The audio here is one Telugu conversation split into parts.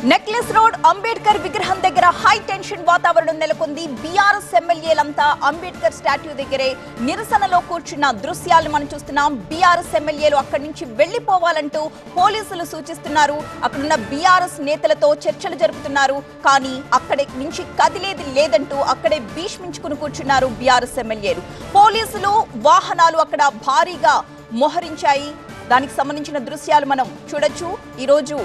నెక్లెస్ రోడ్ అంబేద్కర్ విగ్రహం దగ్గర హై టెన్షన్ వాతావరణం నెలకొంది. బీఆర్ఎస్ ఎమ్మెల్యేలంతా అంబేద్కర్ స్టాట్యూ దగ్గరే నిరసనలో కూర్చున్న దృశ్యాలు మనం చూస్తున్నాం. బీఆర్ఎస్ ఎమ్మెల్యేలు అక్కడి నుంచి వెళ్లిపోవాలంటూ పోలీసులు సూచిస్తున్నారు. అక్కడున్న బీఆర్ఎస్ నేతలతో చర్చలు జరుపుతున్నారు. కానీ అక్కడి నుంచి కదిలేది లేదంటూ అక్కడే భీష్మించుకుని కూర్చున్నారు బీఆర్ఎస్ ఎమ్మెల్యేలు. పోలీసులు వాహనాలు అక్కడ భారీగా మోహరించాయి. దానికి సంబంధించిన దృశ్యాలు మనం చూడొచ్చు. ఈరోజు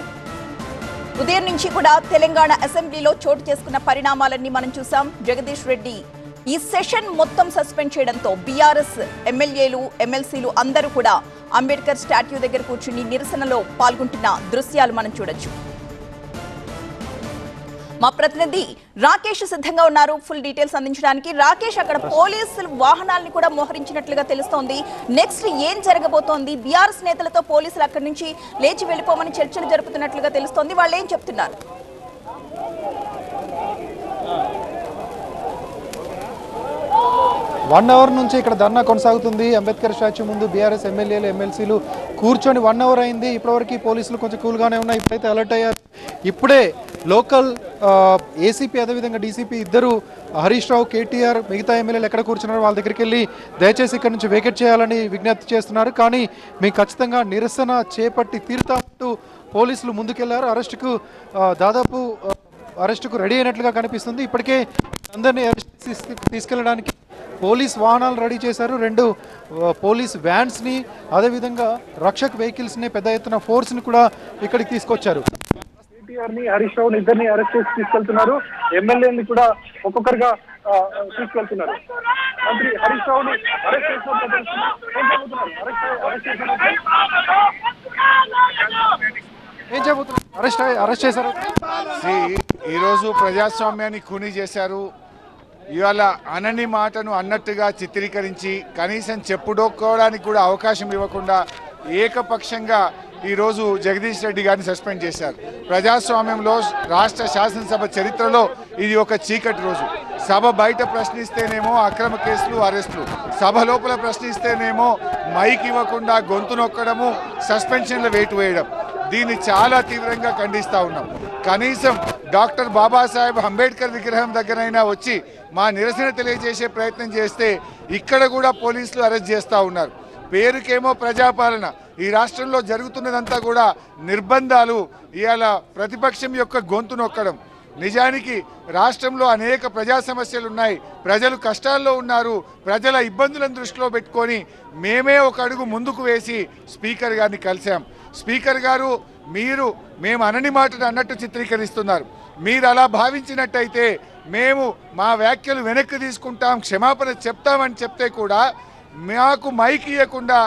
ఉదయం నుంచి కూడా తెలంగాణ అసెంబ్లీలో చోటు చేసుకున్న పరిణామాలన్నీ మనం చూసాం. జగదీష్ రెడ్డి ఈ సెషన్ మొత్తం సస్పెండ్ చేయడంతో బీఆర్ఎస్ ఎమ్మెల్యేలు ఎమ్మెల్సీలు అందరూ కూడా అంబేద్కర్ స్టాట్యూ దగ్గర కూర్చుని నిరసనలో పాల్గొంటున్న దృశ్యాలు మనం చూడొచ్చు. మా ప్రతినిధి రాకేష్ సిద్ధంగా ఉన్నారు ఫుల్ డీటెయిల్స్ అందించడానికి. రాకేష్, అక్కడ పోలీసులు వాహనాలను కూడా మోహరించినట్లుగా తెలుస్తోంది. నెక్స్ట్ ఏం జరగబోతోంది? బీఆర్ఎస్ నేతలతో పోలీసులు అక్కడి నుంచి లేచి వెళ్ళిపోమని చర్చలు జరుపుతున్నట్లుగా తెలుస్తోంది. వాళ్ళు ఏం చెప్తున్నారు? వన్ అవర్ నుంచి ఇక్కడ ధర్నా కొనసాగుతుంది. అంబేద్కర్ స్టాచ్యూ ముందు బీఆర్ఎస్ ఎమ్మెల్యేలు ఎమ్మెల్సీలు కూర్చొని 1 అవర్ అయింది. ఇప్పటివరకు పోలీసులు కొంచెం కూల్గానే ఉన్నాయి. ఇప్పుడైతే అలర్ట్ అయ్యారు. ఇప్పుడే లోకల్ ఏసీపీ అదేవిధంగా డీసీపీ ఇద్దరు హరీష్ రావు, కేటీఆర్, మిగతా ఎమ్మెల్యేలు ఎక్కడ కూర్చున్నారో వాళ్ళ దగ్గరికి వెళ్ళి దయచేసి ఇక్కడ నుంచి వేకెట్ చేయాలని విజ్ఞప్తి చేస్తున్నారు. కానీ మేము ఖచ్చితంగా నిరసన చేపట్టి తీరుతామంటూ పోలీసులు ముందుకెళ్లారు. దాదాపు అరెస్టుకు రెడీ అయినట్లుగా కనిపిస్తుంది. ఇప్పటికే అందరినీ తీసుకెళ్లడానికి పోలీస్ వాహనాలు రెడీ చేశారు. 2 పోలీస్ వ్యాన్స్ని అదేవిధంగా రక్షక్ వెహికల్స్ని పెద్ద ఎత్తున ఫోర్స్ని కూడా ఇక్కడికి తీసుకొచ్చారు. కేటీఆర్ని, హరీష్ రావుని ఇద్దరిని అరెస్ట్ చేసి తీసుకెళ్తున్నారు. ఎమ్మెల్యేని కూడా ఒక్కొక్కరుగా తీసుకెళ్తున్నారు. మంత్రి హరీష్ రావుని అరెస్ట్ అరెస్ట్ చేశారు. ఈరోజు ప్రజాస్వామ్యాన్ని ఖూనీ చేశారు. ఇవాళ అనని మాటను అన్నట్టుగా చిత్రీకరించి కనీసం చెప్పుకోవడానికి కూడా అవకాశం ఇవ్వకుండా ఏకపక్షంగా ఈరోజు జగదీష్ రెడ్డి గారిని సస్పెండ్ చేశారు. ప్రజాస్వామ్యంలో రాష్ట్ర శాసనసభ చరిత్రలో ఇది ఒక చీకటి రోజు. సభ బయట ప్రశ్నిస్తేనేమో అక్రమ కేసులు, అరెస్టులు, సభ లోపల ప్రశ్నిస్తేనేమో మైక్ ఇవ్వకుండా గొంతు నొక్కడము, సస్పెన్షన్ల వేటు వేయడం. దీన్ని చాలా తీవ్రంగా ఖండిస్తూ ఉన్నాం. కనీసం డాక్టర్ బాబాసాహెబ్ అంబేద్కర్ విగ్రహం దగ్గరైనా వచ్చి మా నిరసన తెలియజేసే ప్రయత్నం చేస్తే ఇక్కడ కూడా పోలీసులు అరెస్ట్ చేస్తూ ఉన్నారు. పేరుకేమో ప్రజాపాలన, ఈ రాష్ట్రంలో జరుగుతున్నదంతా కూడా నిర్బంధాలు, ఇవాళ ప్రతిపక్షం యొక్క గొంతు నొక్కడం. నిజానికి రాష్ట్రంలో అనేక ప్రజా సమస్యలు ఉన్నాయి. ప్రజలు కష్టాల్లో ఉన్నారు. ప్రజల ఇబ్బందులను దృష్టిలో పెట్టుకొని మేమే ఒక అడుగు ముందుకు వేసి స్పీకర్ గారిని కలిసాం. స్పీకర్ గారు, మేము అనని మాటను అన్నట్టు చిత్రీకరిస్తున్నారు. మీరు అలా భావించినట్టయితే మేము మా వ్యాఖ్యలు వెనక్కి తీసుకుంటాం, క్షమాపణ చెప్తామని చెప్తే కూడా మాకు మైక్ ఇవ్వకుండా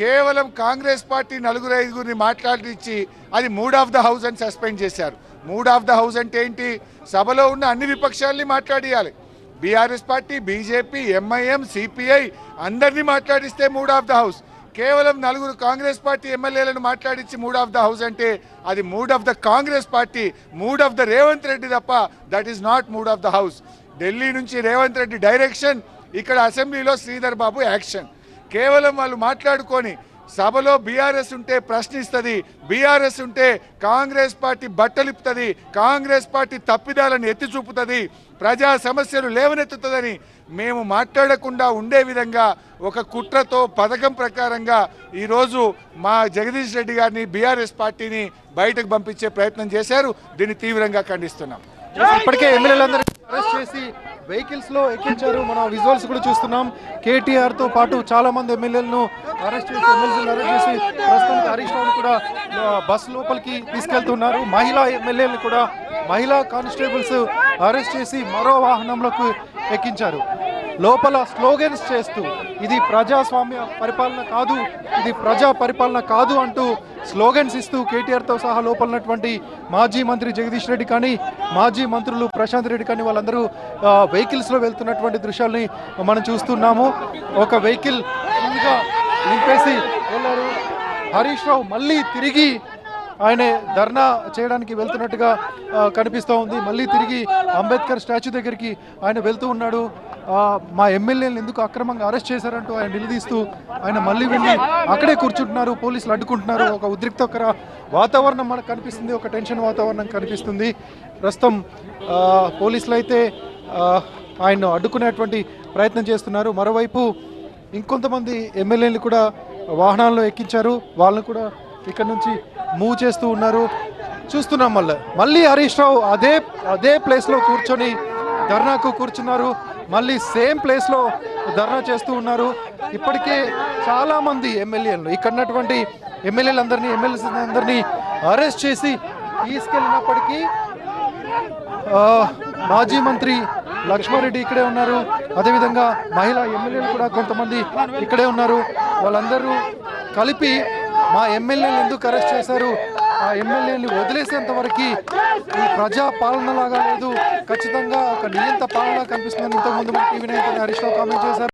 కేవలం కాంగ్రెస్ పార్టీ 4-5 మాట్లాడించి అది మూడ్ ఆఫ్ ద హౌస్ అని సస్పెండ్ చేశారు. మూడ్ ఆఫ్ ద హౌస్ అంటే ఏంటి? సభలో ఉన్న అన్ని విపక్షాలని మాట్లాడియాలి. BRS party, BJP, MIM, CPI అందరినీ మాట్లాడిస్తే మూడ్ ఆఫ్ ద హౌస్. కేవలం 4 కాంగ్రెస్ పార్టీ ఎమ్మెల్యేలను మాట్లాడించి మూడ్ ఆఫ్ ద హౌస్ అంటే అది mood of the Congress party, mood of the Revanth Reddy తప్ప that is not mood of the house. Delhi నుంచి రేవంత్ రెడ్డి డైరెక్షన్, ఇక్కడ అసెంబ్లీలో శ్రీధర్ బాబు యాక్షన్. కేవలం వాళ్ళు మాట్లాడుకొని సభలో బీఆర్ఎస్ ఉంటే ప్రశ్నిస్తుంది, బీఆర్ఎస్ ఉంటే కాంగ్రెస్ పార్టీ బట్టలిపుతుంది, కాంగ్రెస్ పార్టీ తప్పిదాలను ఎత్తి చూపుతుంది, ప్రజా సమస్యలు లేవనెత్తుతుందని మేము మాట్లాడకుండా ఉండే విధంగా ఒక కుట్రతో పథకం ప్రకారంగా ఈరోజు మా జగదీష్ రెడ్డి గారిని, బీఆర్ఎస్ పార్టీని బయటకు పంపించే ప్రయత్నం చేశారు. దీన్ని తీవ్రంగా ఖండిస్తున్నాం. ఇప్పటికే ఎమ్మెల్యేలందరూ అరెస్ట్ చేసి వెహికల్స్ లో ఎక్కించారు. మనం విజువల్స్ కూడా చూస్తున్నాం. కేటీఆర్ తో పాటు చాలా మంది ఎమ్మెల్యేలను అరెస్ట్ చేసి ప్రస్తుతానికి హరీష్ రావును కూడా బస్ లోపలికి తీసుకెళ్తున్నారు. మహిళా ఎమ్మెల్యేలను కూడా మహిళా కానిస్టేబుల్స్ అరెస్ట్ చేసి మరో వాహనంలోకి ఎక్కించారు. లోపల స్లోగన్స్ చేస్తూ ఇది ప్రజాస్వామ్య పరిపాలన కాదు, ఇది ప్రజా పరిపాలన కాదు అంటూ స్లోగన్స్ ఇస్తూ కేటీఆర్తో సహా లోపలన్నటువంటి మాజీ మంత్రి జగదీష్ రెడ్డి కానీ, మాజీ మంత్రులు ప్రశాంత్ రెడ్డి కానీ వాళ్ళందరూ వెహికల్స్లో వెళ్తున్నటువంటి దృశ్యాల్ని మనం చూస్తున్నాము. ఒక వెహికల్ ఫుల్గా నింపేసి వెళ్ళారు. హరీష్ రావు మళ్ళీ తిరిగి ఆయన ధర్నా చేయడానికి వెళ్తున్నట్టుగా కనిపిస్తూ ఉంది. మళ్ళీ తిరిగి అంబేద్కర్ స్టాచ్యూ దగ్గరికి ఆయన వెళ్తూ ఉన్నాడు. మా ఎమ్మెల్యేలను ఎందుకు అక్రమంగా అరెస్ట్ చేశారంటూ ఆయన నిలదీస్తూ ఆయన మళ్ళీ వెళ్ళి అక్కడే కూర్చుంటున్నారు. పోలీసులు అడ్డుకుంటున్నారు. ఒక ఉద్రిక్తకర వాతావరణం మనకు కనిపిస్తుంది. ఒక టెన్షన్ వాతావరణం కనిపిస్తుంది. ప్రస్తుతం పోలీసులు అయితే ఆయన్ను అడ్డుకునేటువంటి ప్రయత్నం చేస్తున్నారు. మరోవైపు ఇంకొంతమంది ఎమ్మెల్యేలు కూడా వాహనాల్లో ఎక్కించారు. వాళ్ళని కూడా ఇక్కడ నుంచి మూవ్ చేస్తూ ఉన్నారు. చూస్తున్నాం మళ్ళీ హరీష్ రావు అదే ప్లేస్లో కూర్చొని ధర్నాకు కూర్చున్నారు. మళ్ళీ సేమ్ ప్లేస్లో ధర్నా చేస్తూ ఉన్నారు. ఇప్పటికే చాలామంది ఎమ్మెల్యేలు ఇక్కడ ఉన్నటువంటి ఎమ్మెల్యేలందరినీ అరెస్ట్ చేసి తీసుకెళ్ళినప్పటికీ మాజీ మంత్రి లక్ష్మారెడ్డి ఇక్కడే ఉన్నారు. అదేవిధంగా మహిళా ఎమ్మెల్యేలు కూడా కొంతమంది ఇక్కడే ఉన్నారు. వాళ్ళందరూ కలిపి మా ఎమ్మెల్యేలు ఎందుకు అరెస్ట్ చేశారు, ఆ ఎమ్మెల్యేని వదిలేసేంత వరకు ఈ ప్రజా పాలన లాగా లేదు, ఖచ్చితంగా ఒక నియంత పాలన కనిపిస్తుందని ఇంతకుముందు TV nine Harish Rao comment చేశారు.